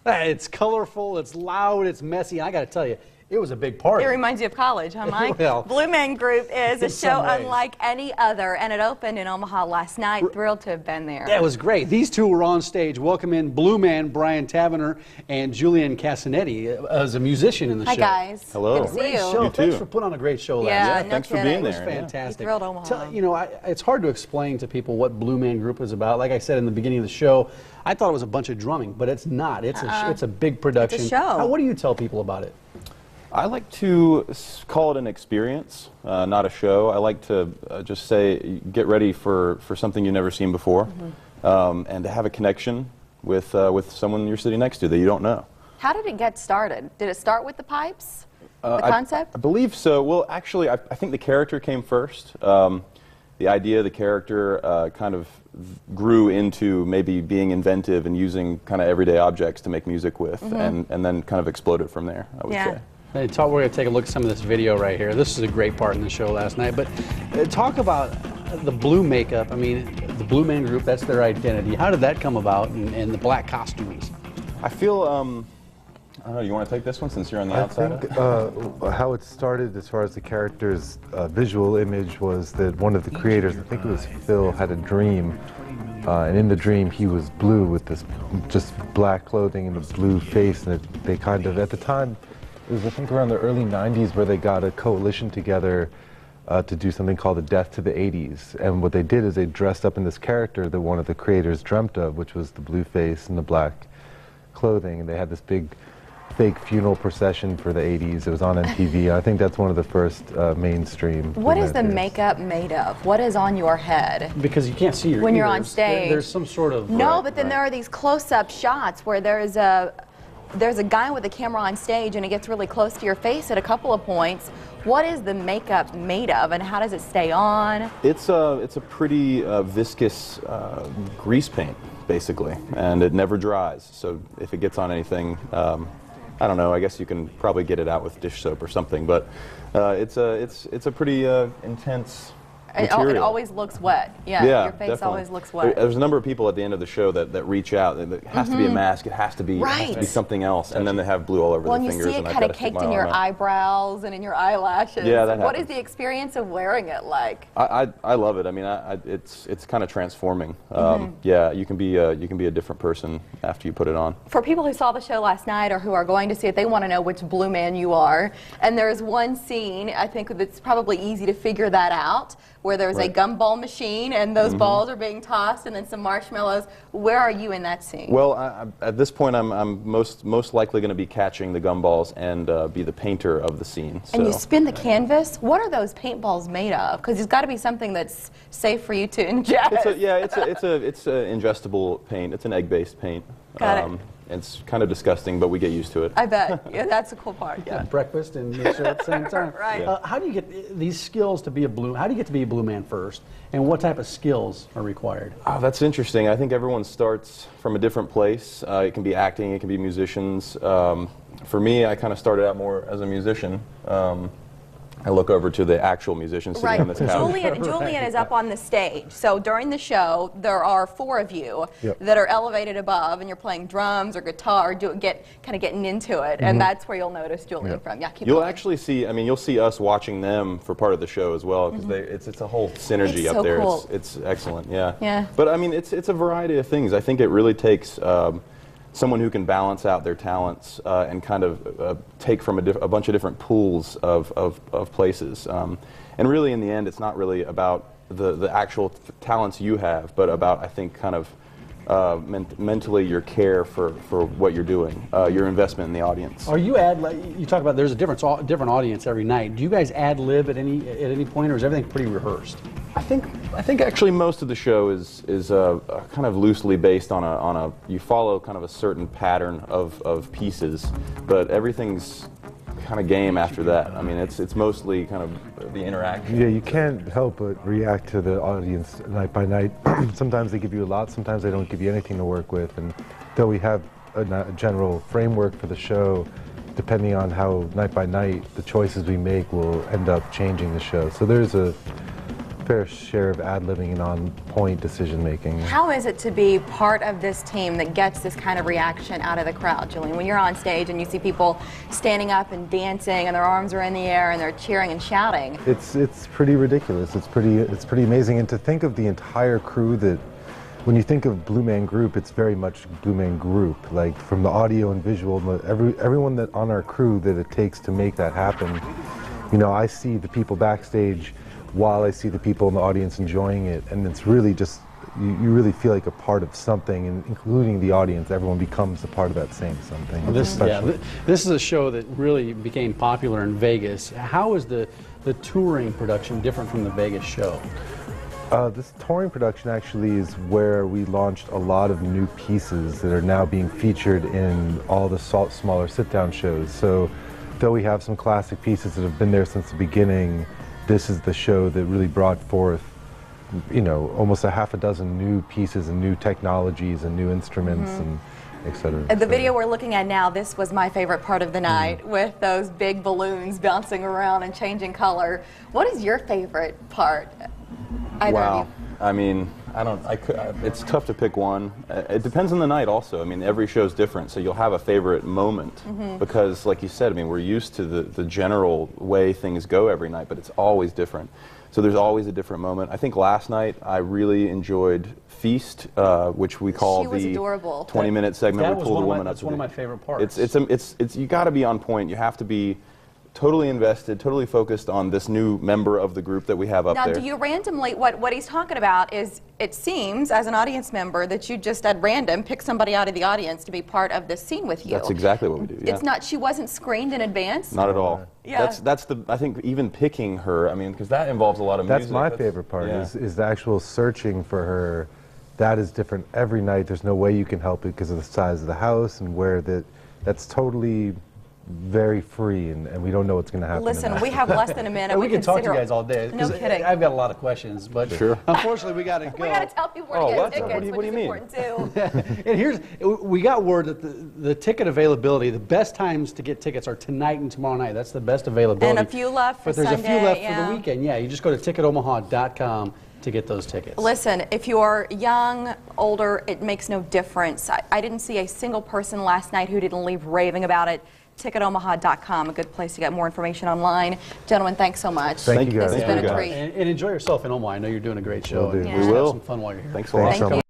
It's colorful, it's loud, it's messy. I got to tell you, it was a big party. It reminds you of college, huh, Mike? Well, Blue Man Group is a show unlike any other, and it opened in Omaha last night. Thrilled to have been there. That was great. These two were on stage. Welcome in Blue Man, Brian Taverner, and Julian Casanetti as a musician in the show. Hi, guys. Hello. Good to see you. Show. You Thanks too. for putting on a great show last Yeah, night. no Thanks for kidding. being It was there. fantastic. You thrilled Omaha. You know, it's hard to explain to people what Blue Man Group is about. Like I said in the beginning of the show, I thought it was a bunch of drumming, but it's not. It's a big production. It's a show. What do you tell people about it? I like to call it an experience, not a show. I like to just say, get ready for something you've never seen before, and to have a connection with someone you're sitting next to that you don't know. How did it get started? Did it start with the pipes? The concept? I believe so. Well, actually, I think the character came first. The idea, the character kind of grew into maybe being inventive and using kind of everyday objects to make music with, and then kind of exploded from there, I would say. Hey, we're going to take a look at some of this video right here. This is a great part in the show last night. But talk about the blue makeup. I mean, the Blue Man Group, that's their identity. How did that come about, and the black costumes? I feel, I don't know, you want to take this one since you're on the outside? I think how it started as far as the character's visual image was that one of the creators, I think it was Phil, had a dream. And in the dream, he was blue with this just black clothing and a blue face. And they kind of, at the time, it was I think around the early 90s where they got a coalition together to do something called the Death to the 80s. And what they did is they dressed up in this character that one of the creators dreamt of, which was the blue face and the black clothing. And they had this big fake funeral procession for the 80s. It was on MTV. I think that's one of the first mainstream. What is the makeup made of? What is on your head? Because you can't see your when ears. you're on stage. There's some sort of... No, but then there are these close-up shots where there's a guy with a camera on stage and it gets really close to your face at a couple of points. What is the makeup made of, and how does it stay on? It's a pretty viscous grease paint, basically, and it never dries. So if it gets on anything, I don't know. I guess you can probably get it out with dish soap or something. But it's a pretty intense material. It always looks wet. Yeah, your face definitely. always looks wet. There's a number of people at the end of the show that reach out. It has to be a mask. It has to be, something else. And then they have blue all over their and fingers. you see it and kind of caked in your eyebrows and in your eyelashes. Yeah, that What is happens. the experience of wearing it like? I love it. I mean, it's kind of transforming. Yeah, you can be a different person after you put it on. For people who saw the show last night or who are going to see it, they want to know which Blue Man you are. And there's one scene, I think that's probably easy to figure that out, where there's a gumball machine and those balls are being tossed and then some marshmallows. Where are you in that scene? Well, at this point, I'm most likely going to be catching the gumballs and be the painter of the scene. So. And you spin the canvas. What are those paintballs made of? Because it's got to be something that's safe for you to ingest. It's an ingestible paint. It's an egg-based paint. Got it. It's kind of disgusting, but we get used to it. I bet. Yeah, that's a cool part. Yeah. Breakfast and make sure at the same time. Right. How do you get these skills to be a blue? How do you get to be a Blue Man first? And what type of skills are required? Oh, that's interesting. I think everyone starts from a different place. It can be acting. It can be musicians. For me, I kind of started out more as a musician. I look over to the actual musician sitting on this couch. Julian is up on the stage. So during the show, there are four of you that are elevated above, and you're playing drums or guitar, kind of getting into it, and that's where you'll notice Julian from. Yeah, keep You'll going. actually see. I mean, you'll see us watching them for part of the show as well, because it's a whole synergy It's up so there. cool. It's excellent. Yeah. Yeah. But I mean, it's a variety of things. I think it really takes someone who can balance out their talents and kind of take from a bunch of different pools of places. And really, in the end, it's not really about the actual talents you have, but about, I think, kind of mentally your care for what you're doing, your investment in the audience. Are you you talk about there's a different audience every night. Do you guys ad lib at any point, or is everything pretty rehearsed? I think actually most of the show is kind of loosely based on a you follow kind of a certain pattern of pieces, but everything's kind of game after that. I mean, it's mostly kind of the interaction. Yeah, you can't help but react to the audience night by night. Sometimes they give you a lot, sometimes they don't give you anything to work with. And though we have a general framework for the show, depending on how night by night the choices we make will end up changing the show. So there's fair share of ad-libbing and on-point decision-making. How is it to be part of this team that gets this kind of reaction out of the crowd, Julian? When you're on stage and you see people standing up and dancing and their arms are in the air and they're cheering and shouting. It's pretty ridiculous. It's pretty amazing. And to think of the entire crew that, when you think of Blue Man Group, it's very much Blue Man Group. Like from the audio and visual, everyone that on our crew that it takes to make that happen. You know, I see the people backstage while I see the people in the audience enjoying it, and it's really just, you really feel like a part of something, and including the audience, everyone becomes a part of that same something. Well, this is a show that really became popular in Vegas. How is the touring production different from the Vegas show? This touring production actually is where we launched a lot of new pieces that are now being featured in all the smaller sit-down shows. So though we have some classic pieces that have been there since the beginning, this is the show that really brought forth, you know, almost a half a dozen new pieces and new technologies and new instruments and et cetera. The video we're looking at now, this was my favorite part of the night, with those big balloons bouncing around and changing color. What is your favorite part? Wow. I mean, it's tough to pick one. It depends on the night also. I mean, every show's different, so you'll have a favorite moment because, like you said, I mean, we're used to the general way things go every night, but it's always different. So there's always a different moment. I think last night I really enjoyed Feast, which we call the 20-minute segment. That We was pull the woman up. that's one of my favorite parts. It's you got to be on point. You have to be totally invested, totally focused on this new member of the group that we have up there. Now, do you randomly, what he's talking about is, it seems, as an audience member, that you just at random pick somebody out of the audience to be part of this scene with you. That's exactly what we do, yeah. It's not, she wasn't screened in advance? Not at all. Yeah. That's the, I think even picking her, I mean, because that involves a lot of music. That's my favorite part, is the actual searching for her. That is different every night. There's no way you can help it because of the size of the house and where that's totally very free, and we don't know what's going to happen. Listen, we have less than a minute. We can talk to you guys all day. No kidding. I've got a lot of questions, but unfortunately we got to go. We got to tell people where to get tickets, what do you mean? Important too. And we got word that the ticket availability, the best times to get tickets are tonight and tomorrow night. That's the best availability. And a few left for Sunday. But there's a few left for the weekend. Yeah, you just go to ticketomaha.com to get those tickets. Listen, if you're young, older, it makes no difference. I didn't see a single person last night who didn't leave raving about it. ticketomaha.com, a good place to get more information online. Gentlemen, thanks so much. Thank you guys. This has been a treat. And enjoy yourself in Omaha. I know you're doing a great show. Will do. We will. Have some fun while you're here. Thanks a lot. Thank you.